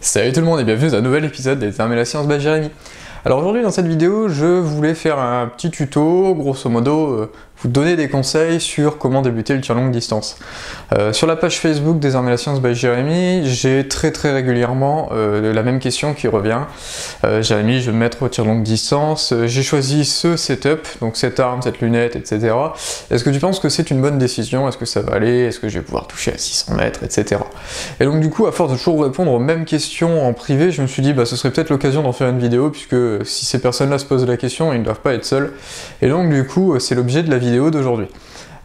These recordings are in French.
Salut tout le monde et bienvenue dans un nouvel épisode des Arts et la Science by Jérémy. Alors aujourd'hui dans cette vidéo je voulais faire un petit tuto, grosso modo vous donner des conseils sur comment débuter le tir longue distance. Sur la page Facebook des Arts et la Science by Jérémy, j'ai très régulièrement la même question qui revient. Jérémy, je veux me mettre au tir longue distance, j'ai choisi ce setup, donc cette arme, cette lunette, etc. Est-ce que tu penses que c'est une bonne décision? Est-ce que ça va aller? Est-ce que je vais pouvoir toucher à 600 mètres, etc. Et donc du coup, à force de toujours répondre aux mêmes questions en privé, je me suis dit bah ce serait peut-être l'occasion d'en faire une vidéo, puisque si ces personnes-là se posent la question, ils ne doivent pas être seuls. Et donc du coup, c'est l'objet de la vidéo d'aujourd'hui.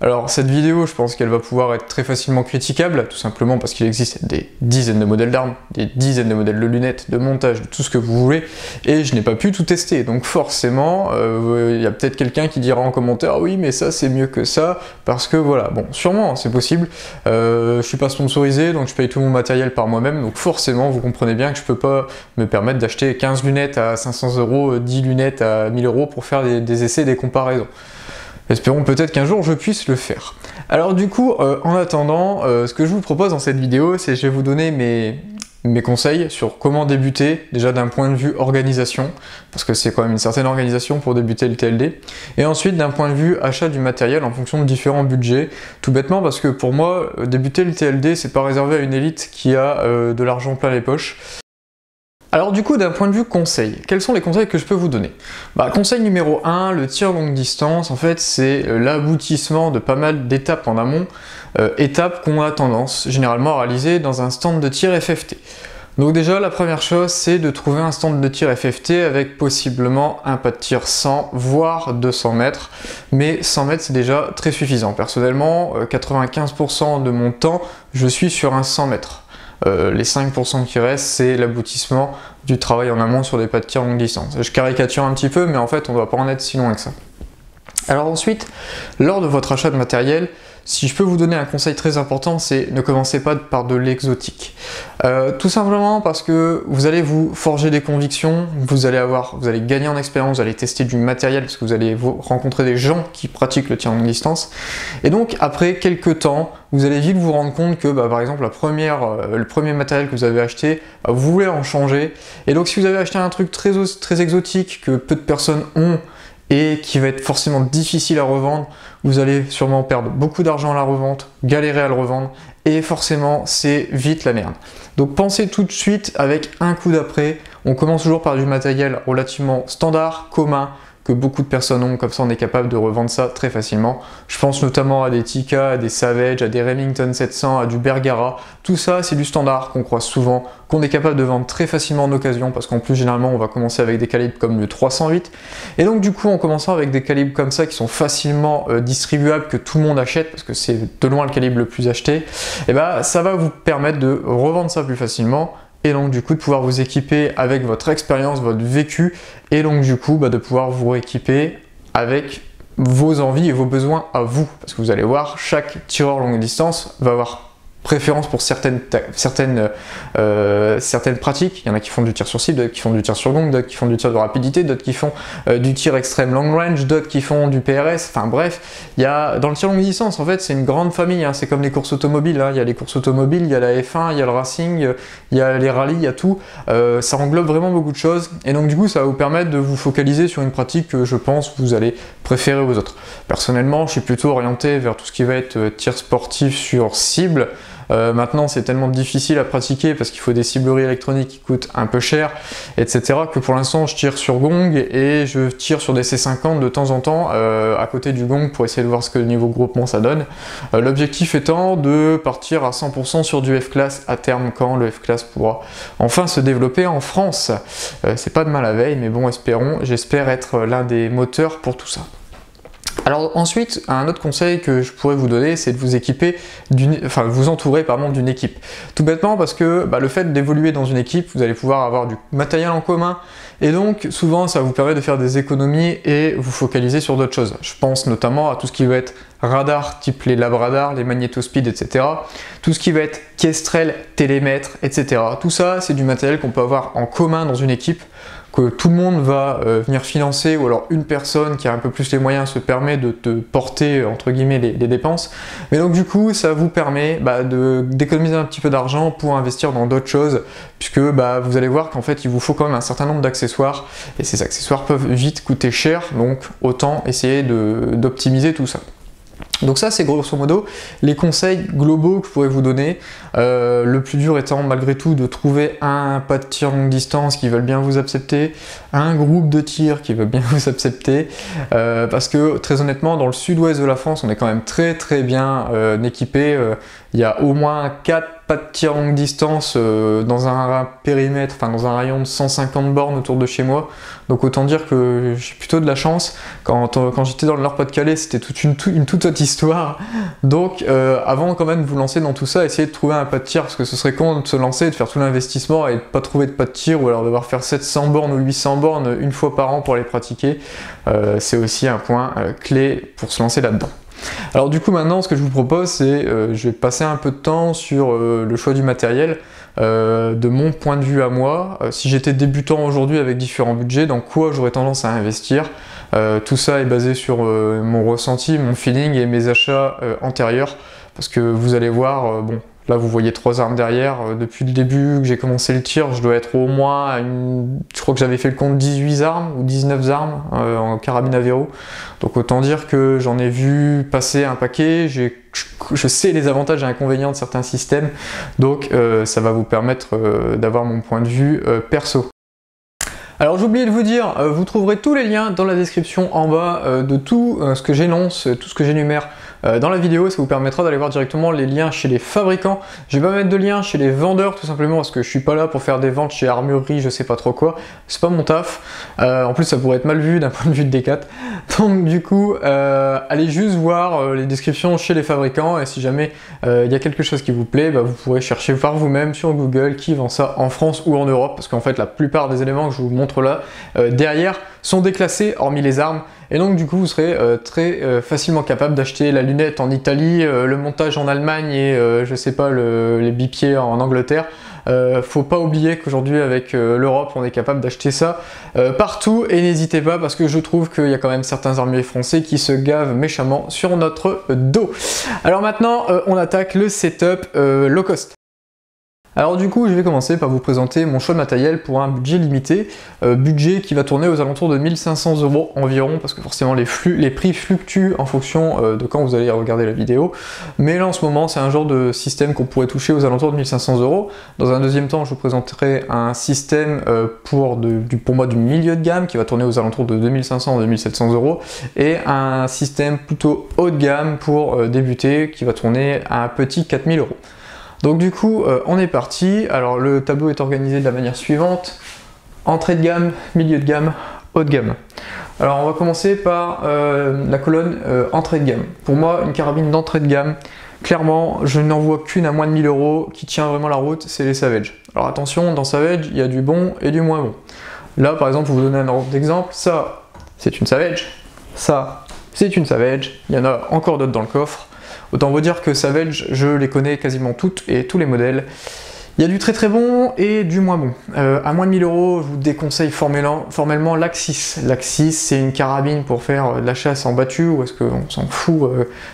Alors cette vidéo, je pense qu'elle va pouvoir être très facilement critiquable, tout simplement parce qu'il existe des dizaines de modèles d'armes, des dizaines de modèles de lunettes, de montage, de tout ce que vous voulez, et je n'ai pas pu tout tester, donc forcément, il y a peut-être quelqu'un qui dira en commentaire « oui, mais ça c'est mieux que ça », parce que voilà, bon, sûrement, c'est possible, je suis pas sponsorisé, donc je paye tout mon matériel par moi-même, donc forcément, vous comprenez bien que je peux pas me permettre d'acheter 15 lunettes à 500 €, 10 lunettes à 1000 € pour faire des essais, des comparaisons. Espérons peut-être qu'un jour je puisse le faire. Alors du coup, en attendant, ce que je vous propose dans cette vidéo, c'est que je vais vous donner mes conseils sur comment débuter, déjà d'un point de vue organisation, parce que c'est quand même une certaine organisation pour débuter le TLD, et ensuite d'un point de vue achat du matériel en fonction de différents budgets, tout bêtement parce que pour moi, débuter le TLD, c'est pas réservé à une élite qui a de l'argent plein les poches. Alors du coup, d'un point de vue conseil, quels sont les conseils que je peux vous donner? Conseil numéro 1, le tir longue distance, en fait, c'est l'aboutissement de pas mal d'étapes en amont, étapes qu'on a tendance généralement à réaliser dans un stand de tir FFT. Donc déjà, la première chose, c'est de trouver un stand de tir FFT avec possiblement un pas de tir 100, voire 200 mètres, mais 100 mètres, c'est déjà très suffisant. Personnellement, 95% de mon temps, je suis sur un 100 mètres. Les 5% qui restent, c'est l'aboutissement du travail en amont sur des pas de tir longue distance. Je caricature un petit peu, mais en fait, on ne doit pas en être si loin que ça. Alors ensuite, lors de votre achat de matériel, si je peux vous donner un conseil très important, c'est ne commencez pas par de l'exotique. Tout simplement parce que vous allez vous forger des convictions, vous allez gagner en expérience, vous allez tester du matériel parce que vous allez rencontrer des gens qui pratiquent le tir longue distance. Et donc après quelques temps, vous allez vite vous rendre compte que par exemple le premier matériel que vous avez acheté, vous voulez en changer. Et donc si vous avez acheté un truc très exotique que peu de personnes ont, et qui va être forcément difficile à revendre, vous allez sûrement perdre beaucoup d'argent à la revente, galérer à le revendre, et forcément c'est vite la merde. Donc pensez tout de suite avec un coup d'après, on commence toujours par du matériel relativement standard, commun, que beaucoup de personnes ont, comme ça on est capable de revendre ça très facilement. Je pense notamment à des Tikka, à des Savage, à des Remington 700, à du Bergara. Tout ça c'est du standard qu'on croise souvent, qu'on est capable de vendre très facilement en occasion, parce qu'en plus généralement on va commencer avec des calibres comme le 308. Et donc du coup en commençant avec des calibres comme ça qui sont facilement distribuables, que tout le monde achète, parce que c'est de loin le calibre le plus acheté, et ça va vous permettre de revendre ça plus facilement. Et donc du coup de pouvoir vous équiper avec votre expérience, votre vécu, et donc du coup de pouvoir vous équiper avec vos envies et vos besoins à vous. Parce que vous allez voir, chaque tireur longue distance va avoir préférence pour certaines pratiques. Il y en a qui font du tir sur cible, d'autres qui font du tir sur gong, d'autres qui font du tir de rapidité, d'autres qui font du tir extrême long range, d'autres qui font du PRS, enfin bref, dans le tir longue distance, en fait, c'est une grande famille, hein. C'est comme les courses automobiles, hein. Il y a les courses automobiles, il y a la F1, il y a le racing, il y a les rallyes, il y a tout, ça englobe vraiment beaucoup de choses, et donc du coup, ça va vous permettre de vous focaliser sur une pratique que je pense vous allez préférer aux autres. Personnellement, je suis plutôt orienté vers tout ce qui va être tir sportif sur cible. Maintenant c'est tellement difficile à pratiquer parce qu'il faut des cibleries électroniques qui coûtent un peu cher, etc., que pour l'instant je tire sur gong et je tire sur des C50 de temps en temps à côté du gong pour essayer de voir ce que le niveau groupement ça donne. L'objectif étant de partir à 100% sur du F-Class à terme, quand le F-Class pourra enfin se développer en France. C'est pas demain la veille, mais bon, j'espère être l'un des moteurs pour tout ça. Alors ensuite, un autre conseil que je pourrais vous donner, c'est de vous vous entourer d'une équipe. Tout bêtement parce que le fait d'évoluer dans une équipe, vous allez pouvoir avoir du matériel en commun, et donc souvent ça vous permet de faire des économies et vous focaliser sur d'autres choses. Je pense notamment à tout ce qui va être radars type les labradars, les magnétospeed, etc. Tout ce qui va être kestrel, télémètre, etc. Tout ça, c'est du matériel qu'on peut avoir en commun dans une équipe, que tout le monde va venir financer, ou alors une personne qui a un peu plus les moyens se permet de te porter entre guillemets les dépenses. Mais donc du coup ça vous permet d'économiser un petit peu d'argent pour investir dans d'autres choses, puisque vous allez voir qu'en fait il vous faut quand même un certain nombre d'accessoires, et ces accessoires peuvent vite coûter cher, donc autant essayer d'optimiser tout ça. Donc ça c'est grosso modo les conseils globaux que je pourrais vous donner. Le plus dur étant malgré tout de trouver un pas de tir longue distance qui veulent bien vous accepter, un groupe de tir qui veut bien vous accepter, parce que très honnêtement dans le sud-ouest de la France on est quand même très bien équipé. Il y a au moins 4 pas de tir longue distance dans un périmètre, enfin dans un rayon de 150 bornes autour de chez moi. Donc autant dire que j'ai plutôt de la chance. Quand j'étais dans le Nord-Pas-de-Calais, c'était une toute autre histoire. Donc avant quand même de vous lancer dans tout ça, essayez de trouver un pas de tir, parce que ce serait con de se lancer, de faire tout l'investissement et de pas trouver de pas de tir, ou alors devoir faire 700 bornes ou 800 bornes une fois par an pour les pratiquer. C'est aussi un point clé pour se lancer là-dedans. Alors du coup maintenant ce que je vous propose c'est, je vais passer un peu de temps sur le choix du matériel, de mon point de vue à moi, si j'étais débutant aujourd'hui avec différents budgets, dans quoi j'aurais tendance à investir. Tout ça est basé sur mon ressenti, mon feeling et mes achats antérieurs, parce que vous allez voir, bon, là vous voyez 3 armes derrière, depuis le début que j'ai commencé le tir, je dois être au moins à je crois que j'avais fait le compte 18 armes ou 19 armes en carabine à verrou. Donc autant dire que j'en ai vu passer un paquet, je sais les avantages et inconvénients de certains systèmes, donc ça va vous permettre d'avoir mon point de vue perso. Alors j'ai oublié de vous dire, vous trouverez tous les liens dans la description en bas de tout ce que j'énonce, tout ce que j'énumère dans la vidéo. Ça vous permettra d'aller voir directement les liens chez les fabricants. Je vais pas mettre de lien chez les vendeurs tout simplement parce que je suis pas là pour faire des ventes chez Armurerie, je sais pas trop quoi, c'est pas mon taf. En plus ça pourrait être mal vu d'un point de vue de Decat. Donc du coup, allez juste voir les descriptions chez les fabricants, et si jamais il y a quelque chose qui vous plaît, vous pourrez chercher par vous-même sur Google qui vend ça en France ou en Europe, parce qu'en fait la plupart des éléments que je vous montre là derrière sont déclassés hormis les armes, et donc du coup vous serez très facilement capable d'acheter la lunette en Italie, le montage en Allemagne et je sais pas les bipieds en Angleterre. Faut pas oublier qu'aujourd'hui avec l'Europe on est capable d'acheter ça partout, et n'hésitez pas parce que je trouve qu'il y a quand même certains armuriers français qui se gavent méchamment sur notre dos. Alors maintenant on attaque le setup low cost. Alors du coup je vais commencer par vous présenter mon choix de matériel pour un budget limité, budget qui va tourner aux alentours de 1500 € environ, parce que forcément les prix fluctuent en fonction de quand vous allez regarder la vidéo, mais là en ce moment c'est un genre de système qu'on pourrait toucher aux alentours de 1500 €. Dans un deuxième temps je vous présenterai un système pour moi du milieu de gamme qui va tourner aux alentours de 2500 à 2700 €, et un système plutôt haut de gamme pour débuter qui va tourner à un petit 4000 €. Donc du coup, on est parti. Alors le tableau est organisé de la manière suivante: entrée de gamme, milieu de gamme, haut de gamme. Alors on va commencer par la colonne entrée de gamme. Pour moi, une carabine d'entrée de gamme, clairement, je n'en vois qu'une à moins de 1000 € qui tient vraiment la route, c'est les Savage. Alors attention, dans Savage, il y a du bon et du moins bon. Là, par exemple, pour vous donner un ordre d'exemple, ça, c'est une Savage. Ça, c'est une Savage. Il y en a encore d'autres dans le coffre. Autant vous dire que Savage, je les connais quasiment toutes et tous les modèles. Il y a du très bon et du moins bon. À moins de 1000 €, je vous déconseille formellement l'Axis. L'Axis, c'est une carabine pour faire de la chasse en battu, ou est-ce qu'on s'en fout,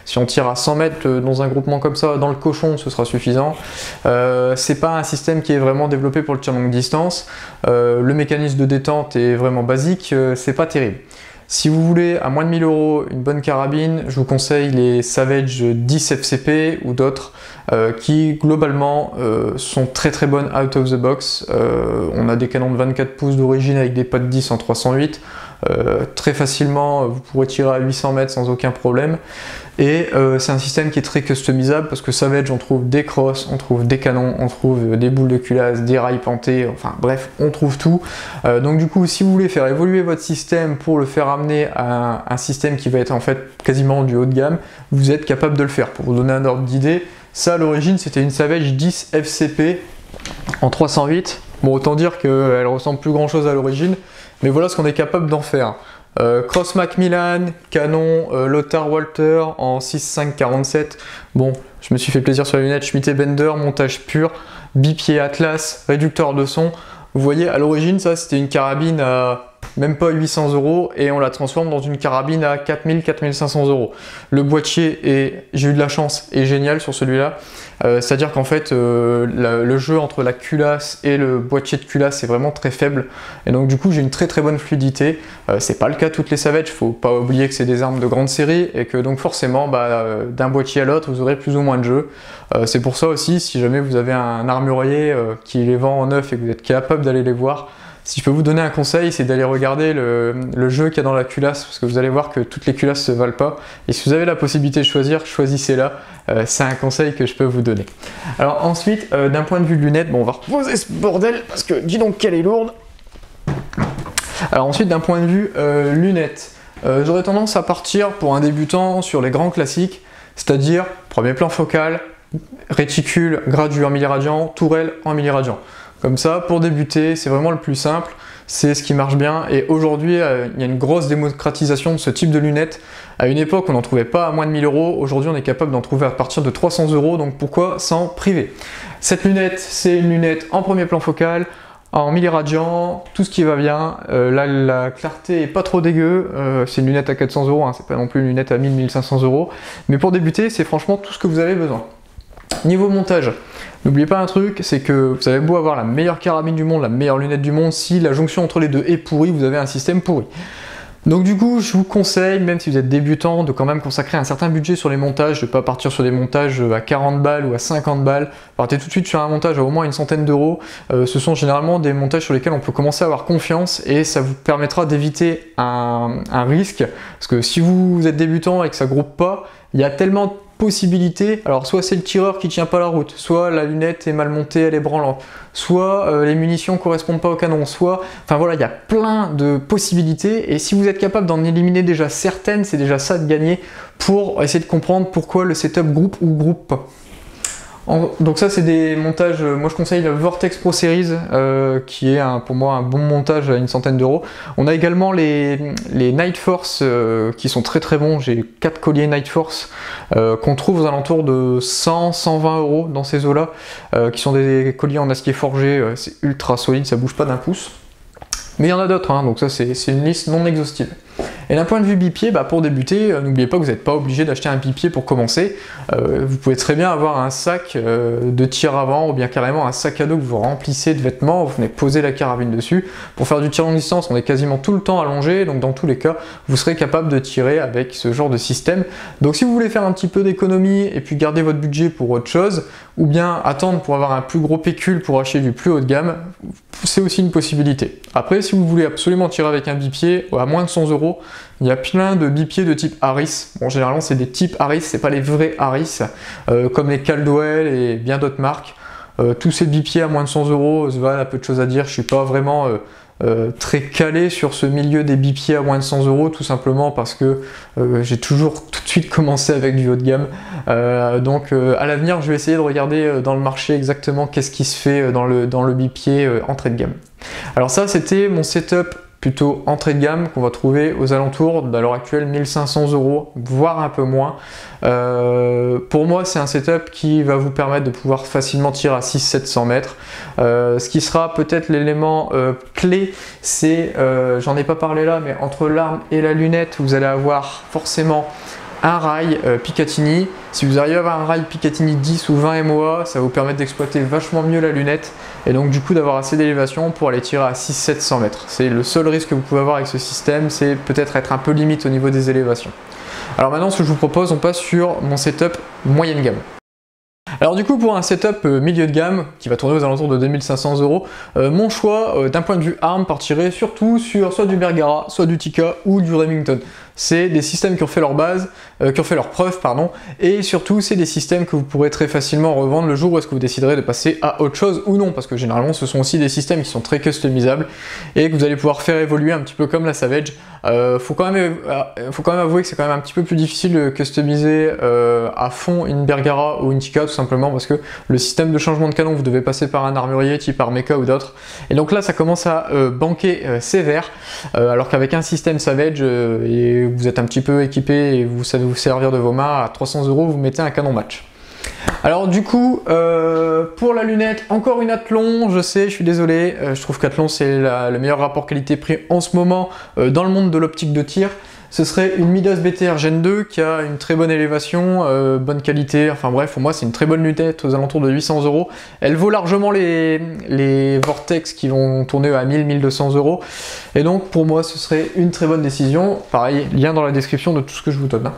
si on tire à 100 mètres dans un groupement comme ça, dans le cochon, ce sera suffisant. C'est pas un système qui est vraiment développé pour le tir longue distance. Le mécanisme de détente est vraiment basique, c'est pas terrible. Si vous voulez à moins de 1000 € une bonne carabine, je vous conseille les Savage 10 FCP ou d'autres qui globalement sont très bonnes out of the box. On a des canons de 24 pouces d'origine avec des potes 10 en 308. Très facilement, vous pourrez tirer à 800 mètres sans aucun problème. Et c'est un système qui est très customisable parce que Savage, on trouve des crosses, on trouve des canons, on trouve des boules de culasse, des rails pentés, enfin bref, on trouve tout. Donc du coup, si vous voulez faire évoluer votre système pour le faire amener à un système qui va être en fait quasiment du haut de gamme, vous êtes capable de le faire. Pour vous donner un ordre d'idée, ça à l'origine c'était une Savage 10 FCP en 308. Bon, autant dire qu'elle ressemble plus grand chose à l'origine, mais voilà ce qu'on est capable d'en faire. Cross Macmillan, Canon, Lothar Walther en 6.5-47. Bon, je me suis fait plaisir sur les lunettes. Schmitt & Bender, montage pur, bipied Atlas, réducteur de son. Vous voyez, à l'origine, ça c'était une carabine à même pas 800 € et on la transforme dans une carabine à 4000-4500 €. Le boîtier, j'ai eu de la chance, est génial sur celui-là. C'est-à-dire qu'en fait, le jeu entre la culasse et le boîtier de culasse est vraiment très faible. Et donc du coup, j'ai une très très bonne fluidité. C'est pas le cas de toutes les Savage, faut pas oublier que c'est des armes de grande série et que donc forcément, d'un boîtier à l'autre, vous aurez plus ou moins de jeu. C'est pour ça aussi, si jamais vous avez un armurier qui les vend en neuf et que vous êtes capable d'aller les voir, si je peux vous donner un conseil, c'est d'aller regarder le jeu qu'il y a dans la culasse, parce que vous allez voir que toutes les culasses ne se valent pas. Et si vous avez la possibilité de choisir, choisissez-la. C'est un conseil que je peux vous donner. Alors ensuite, d'un point de vue lunettes, bon, on va reposer ce bordel, parce que dis donc qu'elle est lourde. Alors ensuite, d'un point de vue lunettes, j'aurais tendance à partir pour un débutant sur les grands classiques, c'est-à-dire premier plan focal, réticule gradué en milliradian, tourelle en milliradian. Comme ça, pour débuter, c'est vraiment le plus simple, c'est ce qui marche bien. Et aujourd'hui, il y a une grosse démocratisation de ce type de lunettes. À une époque, on n'en trouvait pas à moins de 1000 €. Aujourd'hui, on est capable d'en trouver à partir de 300 €, donc pourquoi s'en priver? Cette lunette, c'est une lunette en premier plan focal, en milliradian, tout ce qui va bien. Là, la clarté est pas trop dégueu. C'est une lunette à 400 €, hein, c'est pas non plus une lunette à 1000-1500 €. Mais pour débuter, c'est franchement tout ce que vous avez besoin. Niveau montage, n'oubliez pas un truc, c'est que vous avez beau avoir la meilleure carabine du monde, la meilleure lunette du monde, si la jonction entre les deux est pourrie, vous avez un système pourri. Donc du coup, je vous conseille, même si vous êtes débutant, de quand même consacrer un certain budget sur les montages, de ne pas partir sur des montages à 40 balles ou à 50 balles. Partez tout de suite sur un montage à au moins une centaine d'euros. Ce sont généralement des montages sur lesquels on peut commencer à avoir confiance et ça vous permettra d'éviter un risque. Parce que si vous êtes débutant et que ça groupe pas, il y a tellement de possibilités. Alors soit c'est le tireur qui tient pas la route, soit la lunette est mal montée, elle est branlante, soit les munitions correspondent pas au canon, soit... Enfin voilà, il y a plein de possibilités et si vous êtes capable d'en éliminer déjà certaines, c'est déjà ça de gagner pour essayer de comprendre pourquoi le setup groupe ou groupe pas. Donc ça c'est des montages, moi je conseille le Vortex Pro Series qui est pour moi un bon montage à une centaine d'euros. On a également les Night Force qui sont très très bons, j'ai 4 colliers Night Force qu'on trouve aux alentours de 100-120 € dans ces eaux là, qui sont des colliers en acier forgé, c'est ultra solide, ça bouge pas d'un pouce. Mais il y en a d'autres, hein, donc ça c'est une liste non exhaustive. Et d'un point de vue bipied, pour débuter, n'oubliez pas que vous n'êtes pas obligé d'acheter un bipied pour commencer. Vous pouvez très bien avoir un sac de tir avant ou bien carrément un sac à dos que vous remplissez de vêtements, vous venez poser la carabine dessus. Pour faire du tir longue distance, on est quasiment tout le temps allongé, donc dans tous les cas, vous serez capable de tirer avec ce genre de système. Donc si vous voulez faire un petit peu d'économie et puis garder votre budget pour autre chose, ou bien attendre pour avoir un plus gros pécule pour acheter du plus haut de gamme, c'est aussi une possibilité. Après, si vous voulez absolument tirer avec un bipied à moins de 100 €, il y a plein de bipieds de type Harris. Bon, généralement, c'est des types Harris, c'est pas les vrais Harris, comme les Caldwell et bien d'autres marques. Tous ces bipieds à moins de 100 €, voilà, peu de choses à dire. Je suis pas vraiment très calé sur ce milieu des bipieds à moins de 100 €, tout simplement parce que j'ai toujours tout de suite commencé avec du haut de gamme. Donc à l'avenir, je vais essayer de regarder dans le marché exactement qu'est-ce qui se fait dans le bipied entrée de gamme. Alors ça, c'était mon setup plutôt entrée de gamme qu'on va trouver aux alentours d'à l'heure actuelle 1500 €, voire un peu moins. Pour moi, c'est un setup qui va vous permettre de pouvoir facilement tirer à 600-700 mètres. Ce qui sera peut-être l'élément clé, c'est, j'en ai pas parlé là, mais entre l'arme et la lunette, vous allez avoir forcément un rail Picatinny. Si vous arrivez à avoir un rail Picatinny 10 ou 20 MOA, ça va vous permettre d'exploiter vachement mieux la lunette et donc du coup d'avoir assez d'élévation pour aller tirer à 600-700 mètres. C'est le seul risque que vous pouvez avoir avec ce système, c'est peut-être être un peu limite au niveau des élévations. Alors maintenant, ce que je vous propose, on passe sur mon setup moyenne gamme. Alors du coup, pour un setup milieu de gamme, qui va tourner aux alentours de 2500 €, mon choix d'un point de vue arme partirait surtout sur soit du Bergara, soit du Tikka ou du Remington. c'est des systèmes qui ont fait leur base, qui ont fait leur preuve, pardon, et surtout c'est des systèmes que vous pourrez très facilement revendre le jour où est-ce que vous déciderez de passer à autre chose ou non, parce que généralement ce sont aussi des systèmes qui sont très customisables et que vous allez pouvoir faire évoluer un petit peu comme la Savage. Faut quand même avouer que c'est quand même un petit peu plus difficile de customiser à fond une Bergara ou une Tikka, tout simplement parce que le système de changement de canon, vous devez passer par un armurier type Armeca ou d'autres, et donc là ça commence à banquer sévère, alors qu'avec un système Savage et vous êtes un petit peu équipé et vous savez vous servir de vos mains, à 300 €, vous mettez un canon match. Alors du coup, pour la lunette, encore une Athlon, je sais, je suis désolé, je trouve qu'Athlon c'est le meilleur rapport qualité-prix en ce moment dans le monde de l'optique de tir. Ce serait une Midas BTR Gen 2 qui a une très bonne élévation, bonne qualité, enfin bref, pour moi c'est une très bonne lunette aux alentours de 800 €. Elle vaut largement les Vortex qui vont tourner à 1000-1200 €. Et donc pour moi ce serait une très bonne décision. Pareil, lien dans la description de tout ce que je vous donne.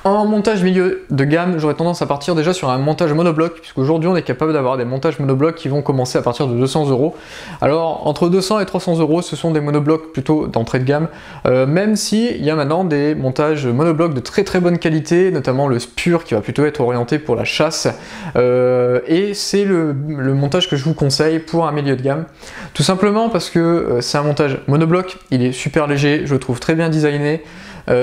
En montage milieu de gamme, j'aurais tendance à partir déjà sur un montage monobloc, puisqu'aujourd'hui on est capable d'avoir des montages monoblocs qui vont commencer à partir de 200 €. Alors entre 200 et 300 €, ce sont des monoblocs plutôt d'entrée de gamme, même si il y a maintenant des montages monoblocs de très très bonne qualité, notamment le Spur qui va plutôt être orienté pour la chasse, et c'est le montage que je vous conseille pour un milieu de gamme, tout simplement parce que c'est un montage monobloc, il est super léger, je le trouve très bien designé.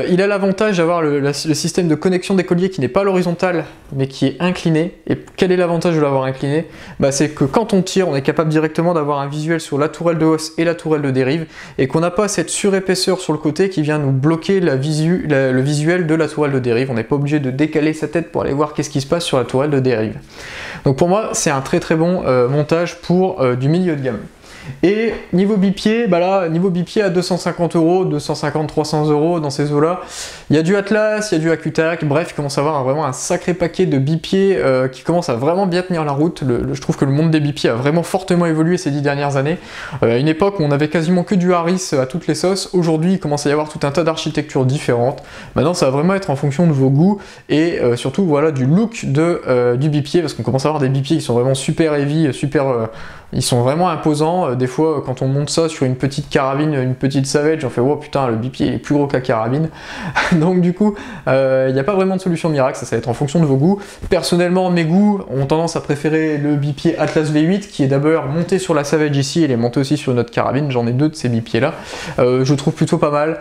Il a l'avantage d'avoir le système de connexion des colliers qui n'est pas à l'horizontale mais qui est incliné. Et quel est l'avantage de l'avoir incliné? C'est que quand on tire, on est capable directement d'avoir un visuel sur la tourelle de hausse et la tourelle de dérive, et qu'on n'a pas cette surépaisseur sur le côté qui vient nous bloquer le visuel de la tourelle de dérive. On n'est pas obligé de décaler sa tête pour aller voir qu'est-ce qui se passe sur la tourelle de dérive. Donc pour moi c'est un très très bon montage pour du milieu de gamme. Et niveau bipied, là, niveau bipied à 250 €, 250-300 € dans ces eaux-là, il y a du Atlas, il y a du Acutac, bref, il commence à avoir vraiment un sacré paquet de bipieds qui commence à vraiment bien tenir la route. Je trouve que le monde des bipieds a vraiment fortement évolué ces 10 dernières années. À une époque où on avait quasiment que du Harris à toutes les sauces, aujourd'hui il commence à y avoir tout un tas d'architectures différentes. Maintenant ça va vraiment être en fonction de vos goûts et surtout voilà du look du bipied, parce qu'on commence à avoir des bipieds qui sont vraiment super heavy, ils sont vraiment imposants. Des fois, quand on monte ça sur une petite carabine, une petite Savage, on fait oh putain, le bipied il est plus gros que la carabine. Donc du coup, il n'y a pas vraiment de solution miracle, ça va être en fonction de vos goûts. Personnellement, mes goûts ont tendance à préférer le bipied Atlas V8 qui est d'abord monté sur la Savage ici, il est monté aussi sur notre carabine, j'en ai deux de ces bipieds là. Je trouve plutôt pas mal.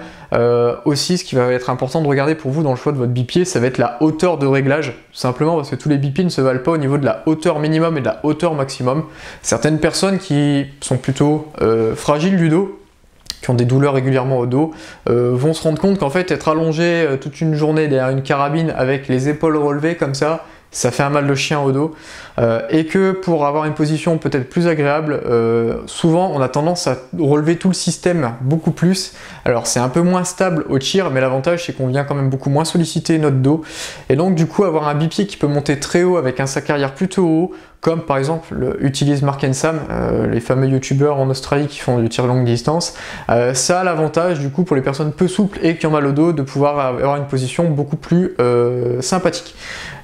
Aussi, ce qui va être important de regarder pour vous dans le choix de votre bipied, ça va être la hauteur de réglage, tout simplement parce que tous les bipieds ne se valent pas au niveau de la hauteur minimum et de la hauteur maximum. Certaines personnes qui sont plutôt fragiles du dos, qui ont des douleurs régulièrement au dos, vont se rendre compte qu'en fait être allongé toute une journée derrière une carabine avec les épaules relevées comme ça fait un mal de chien au dos, et que pour avoir une position peut-être plus agréable, souvent on a tendance à relever tout le système beaucoup plus. Alors c'est un peu moins stable au tir, mais l'avantage c'est qu'on vient quand même beaucoup moins solliciter notre dos, et donc du coup avoir un bipied qui peut monter très haut avec un sac arrière plutôt haut, comme par exemple utilise Mark & Sam, les fameux youtubeurs en Australie qui font du tir longue distance, ça a l'avantage du coup pour les personnes peu souples et qui ont mal au dos de pouvoir avoir une position beaucoup plus sympathique.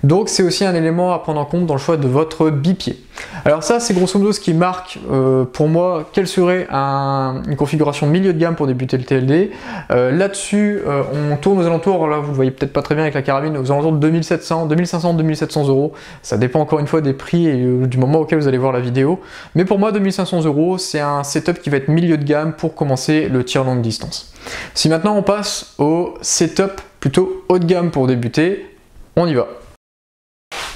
Donc c'est aussi un élément à prendre en compte dans le choix de votre bipied. Alors ça c'est grosso modo ce qui marque pour moi quelle serait une configuration milieu de gamme pour débuter le TLD. Là-dessus on tourne aux alentours, là vous le voyez peut-être pas très bien avec la carabine, aux alentours de 2500, 2700 €. Ça dépend encore une fois des prix et du moment auquel vous allez voir la vidéo. Mais pour moi 2500 € c'est un setup qui va être milieu de gamme pour commencer le tir longue distance. Si maintenant on passe au setup plutôt haut de gamme pour débuter, on y va.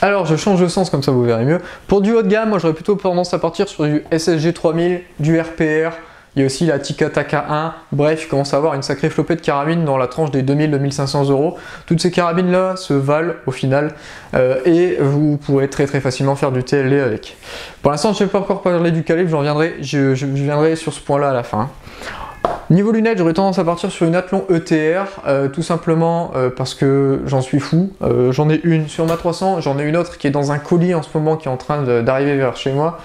Alors je change de sens comme ça vous verrez mieux. Pour du haut de gamme, moi j'aurais plutôt tendance à partir sur du SSG 3000, du RPR, il y a aussi la Tikka TK1, bref, il commence à avoir une sacrée flopée de carabines dans la tranche des 2000-2500 €. Toutes ces carabines là se valent au final, et vous pourrez très facilement faire du TLD avec. Pour l'instant je ne vais pas encore parler du calibre, je viendrai sur ce point là à la fin. Niveau lunettes, j'aurais tendance à partir sur une Athlon ETR, tout simplement parce que j'en suis fou. J'en ai une sur ma 300, j'en ai une autre qui est dans un colis en ce moment qui est en train d'arriver vers chez moi.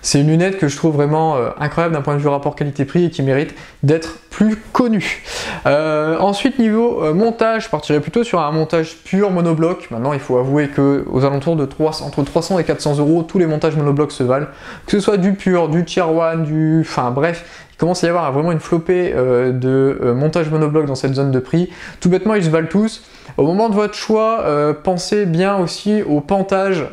C'est une lunette que je trouve vraiment incroyable d'un point de vue rapport qualité-prix et qui mérite d'être plus connus. Ensuite, niveau montage, je partirais plutôt sur un montage pur monobloc. Maintenant, il faut avouer que aux alentours de entre 300 et 400 euros, tous les montages monoblocs se valent. Que ce soit du pur, du tier 1, enfin bref, il commence à y avoir vraiment une flopée de montage monobloc dans cette zone de prix. Tout bêtement, ils se valent tous. Au moment de votre choix, pensez bien aussi au pentage,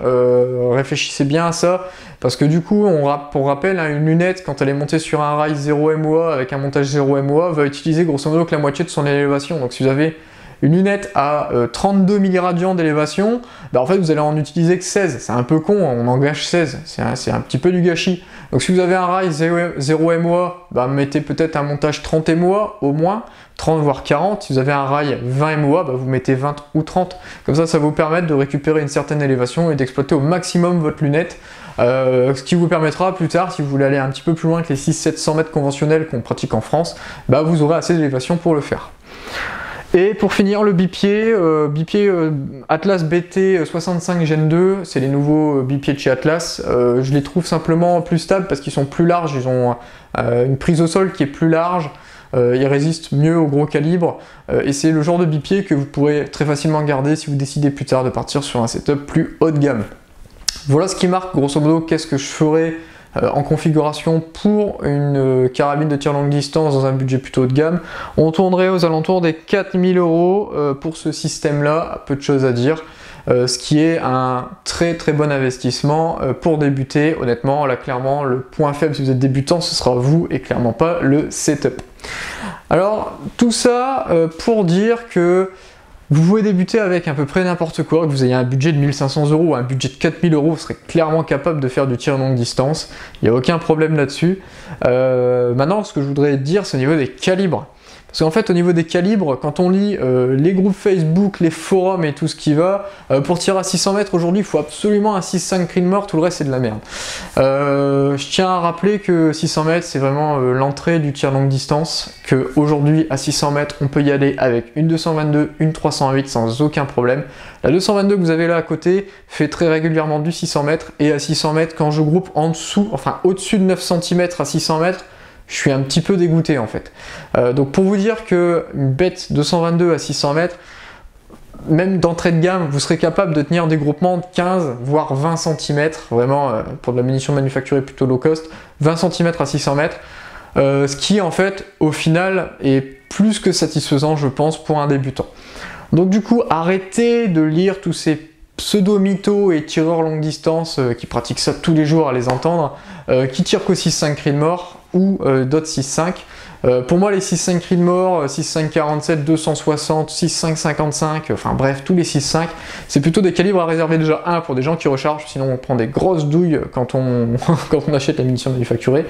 réfléchissez bien à ça, parce que du coup, pour rappel, hein, une lunette, quand elle est montée sur un rail 0 MOA avec un montage 0 MOA, va utiliser grosso modo que la moitié de son élévation. Donc si vous avez une lunette à 32 milliradians d'élévation, bah en fait vous allez en utiliser que 16. C'est un peu con, on en gâche 16, c'est un petit peu du gâchis. Donc si vous avez un rail 0 MOA, bah mettez peut-être un montage 30 MOA au moins, 30 voire 40. Si vous avez un rail 20 MOA, bah vous mettez 20 ou 30. Comme ça, ça va vous permettre de récupérer une certaine élévation et d'exploiter au maximum votre lunette. Ce qui vous permettra plus tard, si vous voulez aller un petit peu plus loin que les 600-700 mètres conventionnels qu'on pratique en France, bah vous aurez assez d'élévation pour le faire. Et pour finir, le bipied, Atlas BT 65 Gen 2, c'est les nouveaux bipieds de chez Atlas. Je les trouve simplement plus stables parce qu'ils sont plus larges, ils ont une prise au sol qui est plus large, ils résistent mieux au gros calibre, et c'est le genre de bipied que vous pourrez très facilement garder si vous décidez plus tard de partir sur un setup plus haut de gamme. Voilà ce qui marque grosso modo qu'est-ce que je ferais en configuration pour une carabine de tir longue distance dans un budget plutôt haut de gamme. On tournerait aux alentours des 4000 euros pour ce système là, peu de choses à dire, ce qui est un très bon investissement pour débuter. Honnêtement, là clairement le point faible si vous êtes débutant ce sera vous et clairement pas le setup. Alors tout ça pour dire que vous pouvez débuter avec à peu près n'importe quoi, que vous ayez un budget de 1500 euros ou un budget de 4000 euros, vous serez clairement capable de faire du tir longue distance, il n'y a aucun problème là-dessus. Maintenant, ce que je voudrais dire, c'est au niveau des calibres. Parce qu'en fait, au niveau des calibres, quand on lit les groupes Facebook, les forums et tout ce qui va, pour tirer à 600 mètres aujourd'hui, il faut absolument un 6.5 Creedmoor, tout le reste c'est de la merde. Je tiens à rappeler que 600 mètres, c'est vraiment l'entrée du tir longue distance, qu'aujourd'hui à 600 mètres, on peut y aller avec une 222, une 308 sans aucun problème. La 222 que vous avez là à côté fait très régulièrement du 600 mètres, et à 600 mètres, quand je groupe en dessous, enfin au-dessus de 9 cm à 600 mètres, je suis un petit peu dégoûté en fait. Donc pour vous dire que une bête 222 à 600 mètres, même d'entrée de gamme, vous serez capable de tenir des groupements de 15 voire 20 cm, vraiment pour de la munition manufacturée plutôt low cost, 20 cm à 600 mètres, ce qui en fait au final est plus que satisfaisant je pense pour un débutant. Donc du coup arrêtez de lire tous ces pseudo-mythos et tireurs longue distance qui pratiquent ça tous les jours à les entendre, qui tirent qu'au 6.5 Creedmoor ou d'autres 6.5. Pour moi les 6.5 Creedmoor, 6.5 47, 260, 6.5 55, enfin bref tous les 6.5, c'est plutôt des calibres à réserver déjà un pour des gens qui rechargent, sinon on prend des grosses douilles quand on, quand on achète la munition manufacturée,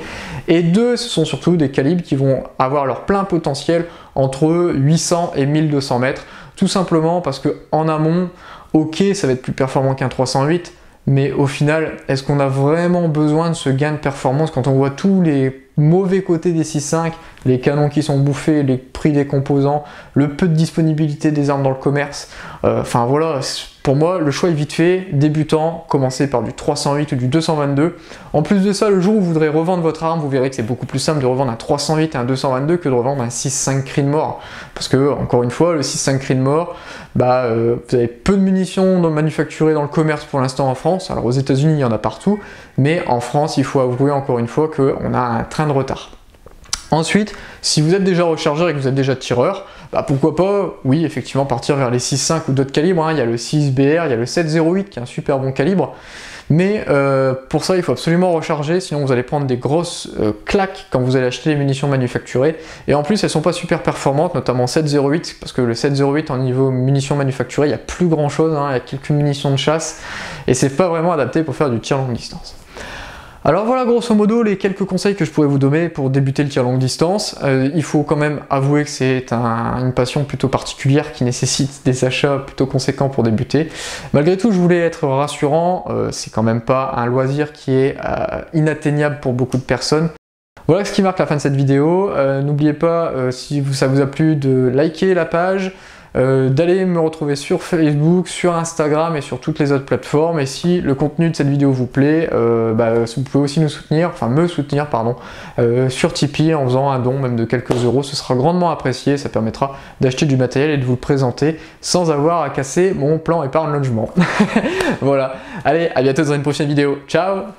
et deux, ce sont surtout des calibres qui vont avoir leur plein potentiel entre 800 et 1200 mètres, tout simplement parce que en amont, ok ça va être plus performant qu'un 308, mais au final, est-ce qu'on a vraiment besoin de ce gain de performance quand on voit tous les mauvais côtés des 6.5, les canons qui sont bouffés, les prix des composants, le peu de disponibilité des armes dans le commerce, enfin voilà, pour moi le choix est vite fait, débutant, commencez par du 308 ou du 222. En plus de ça, le jour où vous voudrez revendre votre arme, vous verrez que c'est beaucoup plus simple de revendre un 308 et un 222 que de revendre un 6.5 Creedmoor. Parce que, encore une fois, le 6.5 Creedmoor, bah, vous avez peu de munitions manufacturées dans le commerce pour l'instant en France. Alors aux États-Unis il y en a partout, mais en France, il faut avouer encore une fois qu'on a un train de retard. Ensuite, si vous êtes déjà rechargeur et que vous êtes déjà tireur, bah pourquoi pas, oui, effectivement, partir vers les 6.5 ou d'autres calibres. Hein. Il y a le 6BR, il y a le 708 qui est un super bon calibre. Mais pour ça, il faut absolument recharger, sinon vous allez prendre des grosses claques quand vous allez acheter les munitions manufacturées. Et en plus, elles sont pas super performantes, notamment 708, parce que le 708 en niveau munitions manufacturées, il n'y a plus grand chose, hein, il y a quelques munitions de chasse, et c'est pas vraiment adapté pour faire du tir longue distance. Alors voilà grosso modo les quelques conseils que je pourrais vous donner pour débuter le tir longue distance. Il faut quand même avouer que c'est une passion plutôt particulière qui nécessite des achats plutôt conséquents pour débuter. Malgré tout, je voulais être rassurant, c'est quand même pas un loisir qui est inatteignable pour beaucoup de personnes. Voilà ce qui marque la fin de cette vidéo. N'oubliez pas, si ça vous a plu, de liker la page, d'aller me retrouver sur Facebook, sur Instagram et sur toutes les autres plateformes. Et si le contenu de cette vidéo vous plaît, vous pouvez aussi me soutenir sur Tipeee en faisant un don même de quelques euros. Ce sera grandement apprécié, ça permettra d'acheter du matériel et de vous le présenter sans avoir à casser mon plan épargne logement. Voilà, allez, à bientôt dans une prochaine vidéo. Ciao!